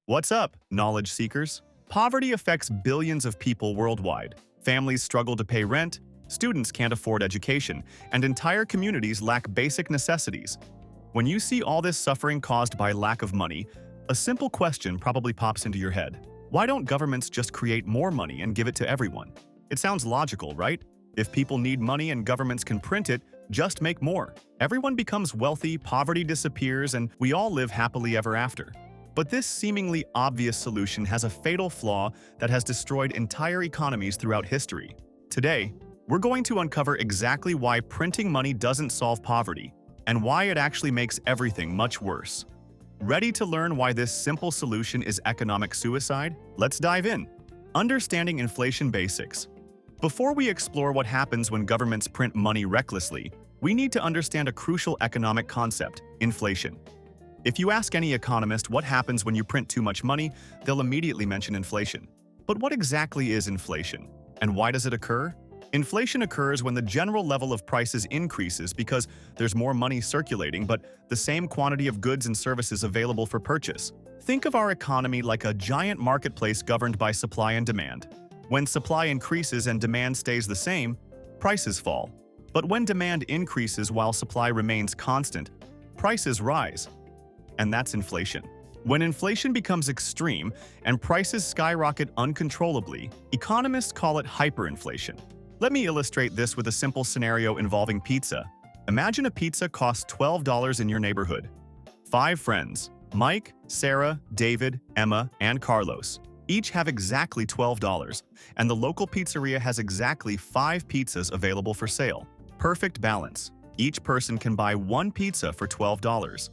What's up, knowledge seekers? Poverty affects billions of people worldwide. Families struggle to pay rent, students can't afford education, and entire communities lack basic necessities. When you see all this suffering caused by lack of money, a simple question probably pops into your head. Why don't governments just create more money and give it to everyone? It sounds logical, right? If people need money and governments can print it, just make more. Everyone becomes wealthy, poverty disappears, and we all live happily ever after. But this seemingly obvious solution has a fatal flaw that has destroyed entire economies throughout history. Today, we're going to uncover exactly why printing money doesn't solve poverty, and why it actually makes everything much worse. Ready to learn why this simple solution is economic suicide? Let's dive in. Understanding inflation basics. Before we explore what happens when governments print money recklessly, we need to understand a crucial economic concept: inflation. If you ask any economist what happens when you print too much money, they'll immediately mention inflation. But what exactly is inflation? And why does it occur? Inflation occurs when the general level of prices increases because there's more money circulating, but the same quantity of goods and services available for purchase. Think of our economy like a giant marketplace governed by supply and demand. When supply increases and demand stays the same, prices fall. But when demand increases while supply remains constant, prices rise. And that's inflation. When inflation becomes extreme and prices skyrocket uncontrollably, economists call it hyperinflation. Let me illustrate this with a simple scenario involving pizza. Imagine a pizza costs $12 in your neighborhood. 5 friends, Mike, Sarah, David, Emma, and Carlos, each have exactly $12, and the local pizzeria has exactly 5 pizzas available for sale. Perfect balance. Each person can buy 1 pizza for $12.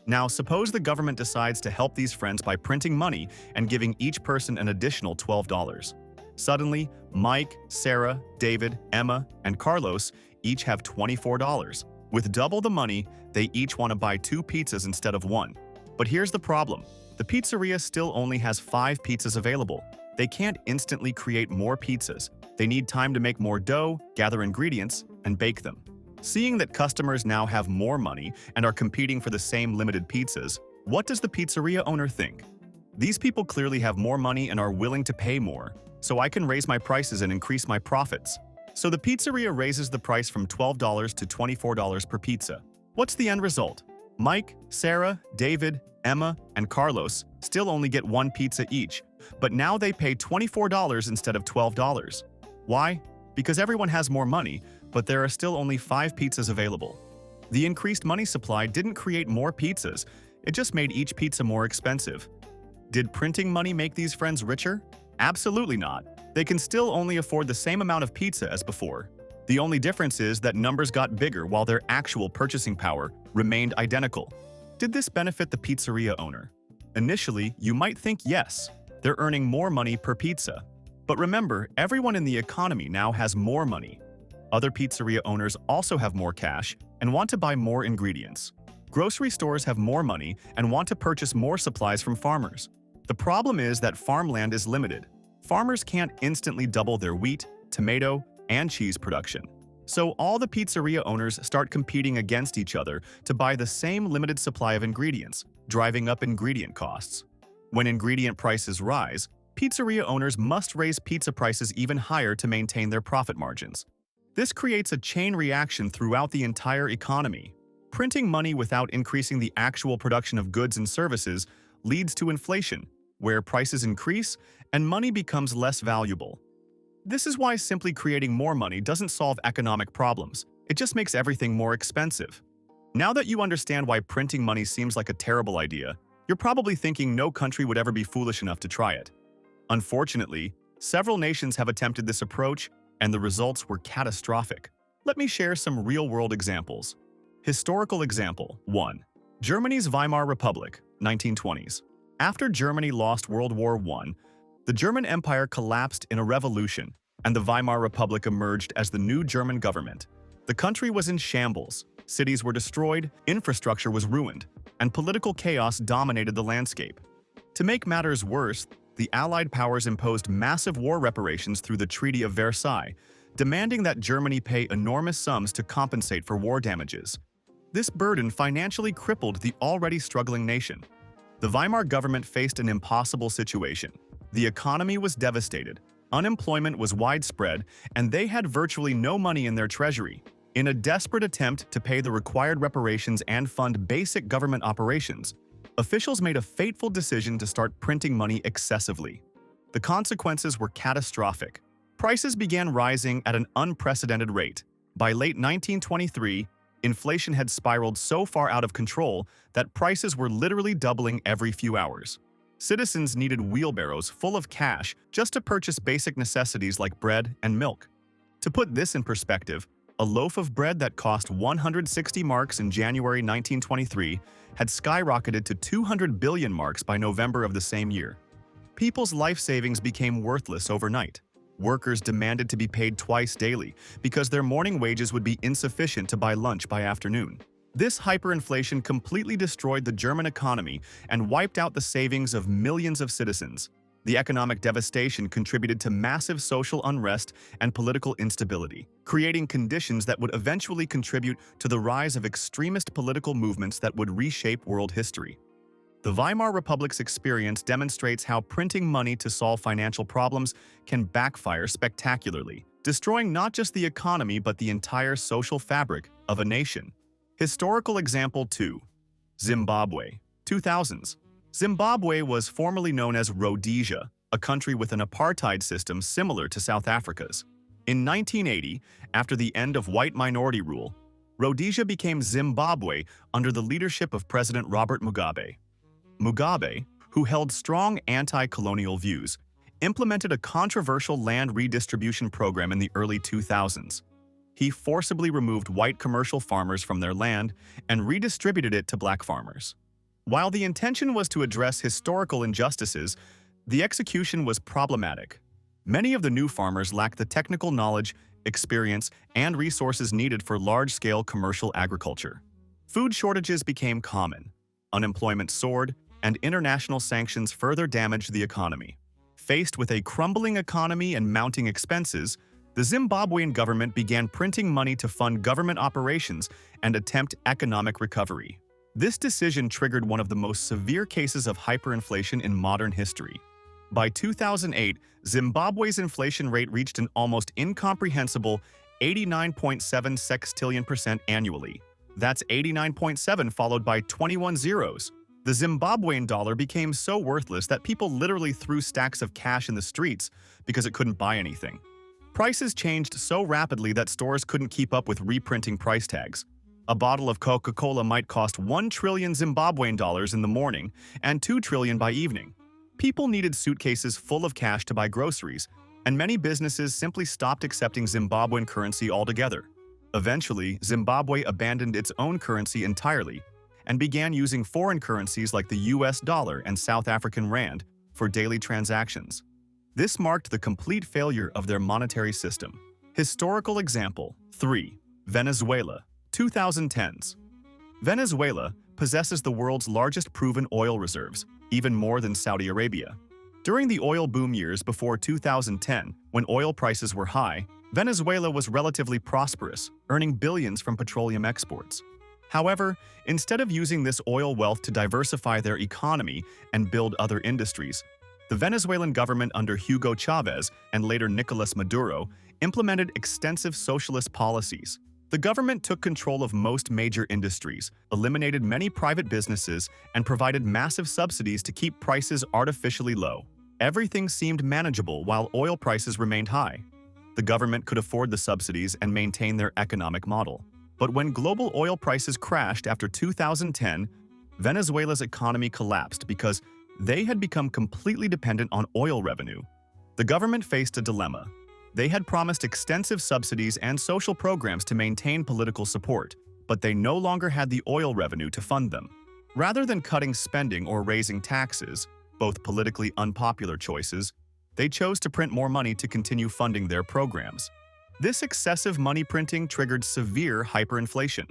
Now, suppose the government decides to help these friends by printing money and giving each person an additional $12. Suddenly, Mike, Sarah, David, Emma, and Carlos each have $24. With double the money, they each want to buy 2 pizzas instead of 1. But here's the problem. The pizzeria still only has 5 pizzas available. They can't instantly create more pizzas. They need time to make more dough, gather ingredients, and bake them. Seeing that customers now have more money and are competing for the same limited pizzas, what does the pizzeria owner think? These people clearly have more money and are willing to pay more, so I can raise my prices and increase my profits. So the pizzeria raises the price from $12 to $24 per pizza. What's the end result? Mike, Sarah, David, Emma, and Carlos still only get 1 pizza each, but now they pay $24 instead of $12. Why? Because everyone has more money, but there are still only 5 pizzas available. The increased money supply didn't create more pizzas, it just made each pizza more expensive. Did printing money make these friends richer? Absolutely not. They can still only afford the same amount of pizza as before. The only difference is that numbers got bigger while their actual purchasing power remained identical. Did this benefit the pizzeria owner? Initially, you might think yes, they're earning more money per pizza. But remember, everyone in the economy now has more money. Other pizzeria owners also have more cash and want to buy more ingredients. Grocery stores have more money and want to purchase more supplies from farmers. The problem is that farmland is limited. Farmers can't instantly double their wheat, tomato, and cheese production. So all the pizzeria owners start competing against each other to buy the same limited supply of ingredients, driving up ingredient costs. When ingredient prices rise, pizzeria owners must raise pizza prices even higher to maintain their profit margins. This creates a chain reaction throughout the entire economy. Printing money without increasing the actual production of goods and services leads to inflation, where prices increase and money becomes less valuable. This is why simply creating more money doesn't solve economic problems. It just makes everything more expensive. Now that you understand why printing money seems like a terrible idea, you're probably thinking no country would ever be foolish enough to try it. Unfortunately, several nations have attempted this approach, and the results were catastrophic. Let me share some real-world examples. Historical example 1. Germany's Weimar Republic, 1920s. After Germany lost World War I, the German Empire collapsed in a revolution, and the Weimar Republic emerged as the new German government. The country was in shambles, cities were destroyed, infrastructure was ruined, and political chaos dominated the landscape. To make matters worse, the Allied powers imposed massive war reparations through the Treaty of Versailles, demanding that Germany pay enormous sums to compensate for war damages. This burden financially crippled the already struggling nation. The Weimar government faced an impossible situation. The economy was devastated, unemployment was widespread, and they had virtually no money in their treasury. In a desperate attempt to pay the required reparations and fund basic government operations, officials made a fateful decision to start printing money excessively. The consequences were catastrophic. Prices began rising at an unprecedented rate. By late 1923, inflation had spiraled so far out of control that prices were literally doubling every few hours. Citizens needed wheelbarrows full of cash just to purchase basic necessities like bread and milk. To put this in perspective, a loaf of bread that cost 160 marks in January 1923 had skyrocketed to 200 billion marks by November of the same year. People's life savings became worthless overnight. Workers demanded to be paid twice daily because their morning wages would be insufficient to buy lunch by afternoon. This hyperinflation completely destroyed the German economy and wiped out the savings of millions of citizens. The economic devastation contributed to massive social unrest and political instability, creating conditions that would eventually contribute to the rise of extremist political movements that would reshape world history. The Weimar Republic's experience demonstrates how printing money to solve financial problems can backfire spectacularly, destroying not just the economy but the entire social fabric of a nation. Historical example 2. Zimbabwe, 2000s. Zimbabwe was formerly known as Rhodesia, a country with an apartheid system similar to South Africa's. In 1980, after the end of white minority rule, Rhodesia became Zimbabwe under the leadership of President Robert Mugabe. Mugabe, who held strong anti-colonial views, implemented a controversial land redistribution program in the early 2000s. He forcibly removed white commercial farmers from their land and redistributed it to black farmers. While the intention was to address historical injustices, the execution was problematic. Many of the new farmers lacked the technical knowledge, experience, and resources needed for large-scale commercial agriculture. Food shortages became common, unemployment soared, and international sanctions further damaged the economy. Faced with a crumbling economy and mounting expenses, the Zimbabwean government began printing money to fund government operations and attempt economic recovery. This decision triggered one of the most severe cases of hyperinflation in modern history. By 2008, Zimbabwe's inflation rate reached an almost incomprehensible 89.7 sextillion% annually. That's 89.7 followed by 21 zeros. The Zimbabwean dollar became so worthless that people literally threw stacks of cash in the streets because it couldn't buy anything. Prices changed so rapidly that stores couldn't keep up with reprinting price tags. A bottle of Coca-Cola might cost 1 trillion Zimbabwean dollars in the morning and 2 trillion by evening. People needed suitcases full of cash to buy groceries, and many businesses simply stopped accepting Zimbabwean currency altogether. Eventually, Zimbabwe abandoned its own currency entirely and began using foreign currencies like the US dollar and South African rand for daily transactions. This marked the complete failure of their monetary system. Historical example 3. Venezuela, 2010s. Venezuela possesses the world's largest proven oil reserves, even more than Saudi Arabia. During the oil boom years before 2010, when oil prices were high, Venezuela was relatively prosperous, earning billions from petroleum exports. However, instead of using this oil wealth to diversify their economy and build other industries, the Venezuelan government under Hugo Chavez and later Nicolas Maduro implemented extensive socialist policies. The government took control of most major industries, eliminated many private businesses, and provided massive subsidies to keep prices artificially low. Everything seemed manageable while oil prices remained high. The government could afford the subsidies and maintain their economic model. But when global oil prices crashed after 2010, Venezuela's economy collapsed because they had become completely dependent on oil revenue. The government faced a dilemma. They had promised extensive subsidies and social programs to maintain political support, but they no longer had the oil revenue to fund them. Rather than cutting spending or raising taxes, both politically unpopular choices, they chose to print more money to continue funding their programs. This excessive money printing triggered severe hyperinflation.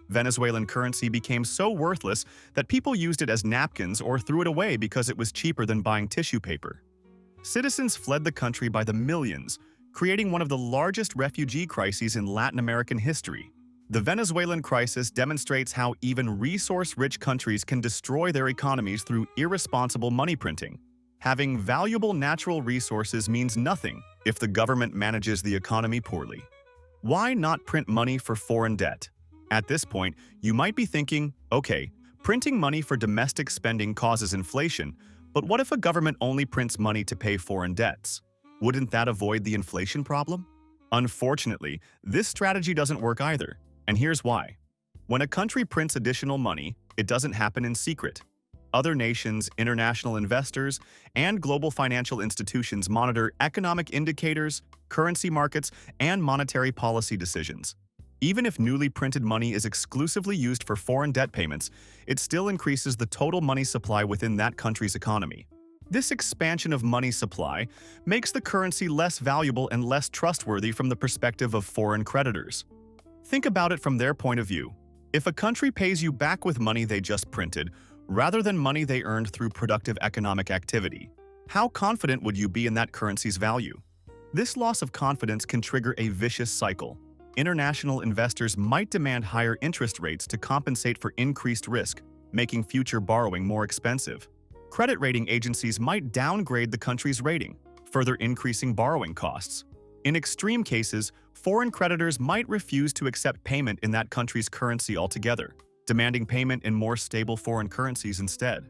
Venezuelan currency became so worthless that people used it as napkins or threw it away because it was cheaper than buying tissue paper. Citizens fled the country by the millions, creating one of the largest refugee crises in Latin American history. The Venezuelan crisis demonstrates how even resource-rich countries can destroy their economies through irresponsible money printing. Having valuable natural resources means nothing if the government manages the economy poorly. Why not print money for foreign debt? At this point, you might be thinking, okay, printing money for domestic spending causes inflation, but what if a government only prints money to pay foreign debts? Wouldn't that avoid the inflation problem? Unfortunately, this strategy doesn't work either, and here's why. When a country prints additional money, it doesn't happen in secret. Other nations, international investors, and global financial institutions monitor economic indicators, currency markets, and monetary policy decisions. Even if newly printed money is exclusively used for foreign debt payments, it still increases the total money supply within that country's economy. This expansion of money supply makes the currency less valuable and less trustworthy from the perspective of foreign creditors. Think about it from their point of view. If a country pays you back with money they just printed, rather than money they earned through productive economic activity, how confident would you be in that currency's value? This loss of confidence can trigger a vicious cycle. International investors might demand higher interest rates to compensate for increased risk, making future borrowing more expensive. Credit rating agencies might downgrade the country's rating, further increasing borrowing costs. In extreme cases, foreign creditors might refuse to accept payment in that country's currency altogether, demanding payment in more stable foreign currencies instead.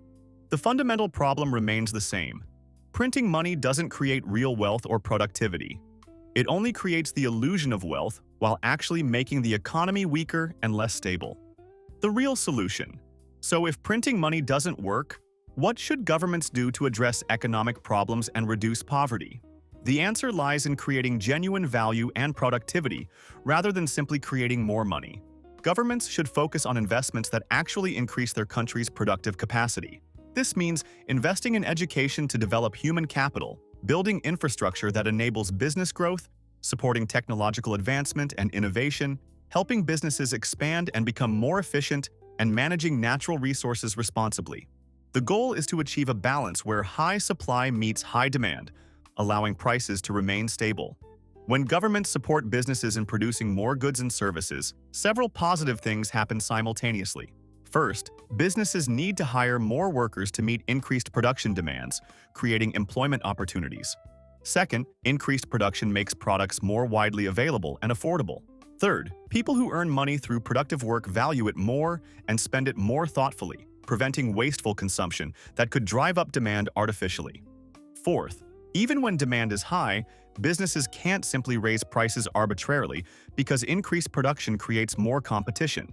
The fundamental problem remains the same. Printing money doesn't create real wealth or productivity. It only creates the illusion of wealth while actually making the economy weaker and less stable. The real solution. So if printing money doesn't work, what should governments do to address economic problems and reduce poverty? The answer lies in creating genuine value and productivity rather than simply creating more money. Governments should focus on investments that actually increase their country's productive capacity. This means investing in education to develop human capital, building infrastructure that enables business growth, supporting technological advancement and innovation, helping businesses expand and become more efficient, and managing natural resources responsibly. The goal is to achieve a balance where high supply meets high demand, allowing prices to remain stable. When governments support businesses in producing more goods and services, several positive things happen simultaneously. First, businesses need to hire more workers to meet increased production demands, creating employment opportunities. Second, increased production makes products more widely available and affordable. Third, people who earn money through productive work value it more and spend it more thoughtfully, preventing wasteful consumption that could drive up demand artificially. Fourth, even when demand is high, businesses can't simply raise prices arbitrarily because increased production creates more competition.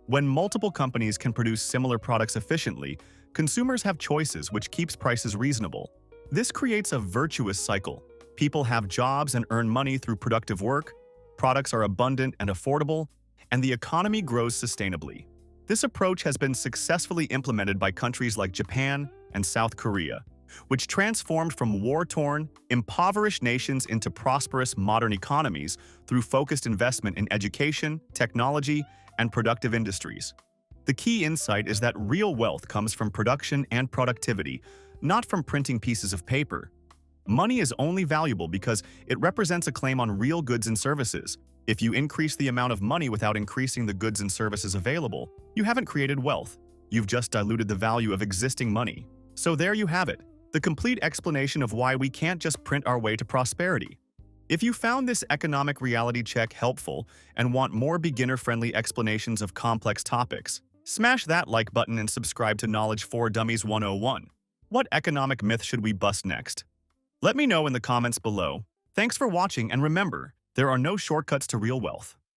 When multiple companies can produce similar products efficiently, consumers have choices which keeps prices reasonable. This creates a virtuous cycle. People have jobs and earn money through productive work, products are abundant and affordable, and the economy grows sustainably. This approach has been successfully implemented by countries like Japan and South Korea, which transformed from war-torn, impoverished nations into prosperous modern economies through focused investment in education, technology, and productive industries. The key insight is that real wealth comes from production and productivity, not from printing pieces of paper. Money is only valuable because it represents a claim on real goods and services. If you increase the amount of money without increasing the goods and services available, you haven't created wealth. You've just diluted the value of existing money. So there you have it, the complete explanation of why we can't just print our way to prosperity. If you found this economic reality check helpful and want more beginner-friendly explanations of complex topics, smash that like button and subscribe to Knowledge for Dummies 101. What economic myth should we bust next? Let me know in the comments below. Thanks for watching, and remember, there are no shortcuts to real wealth.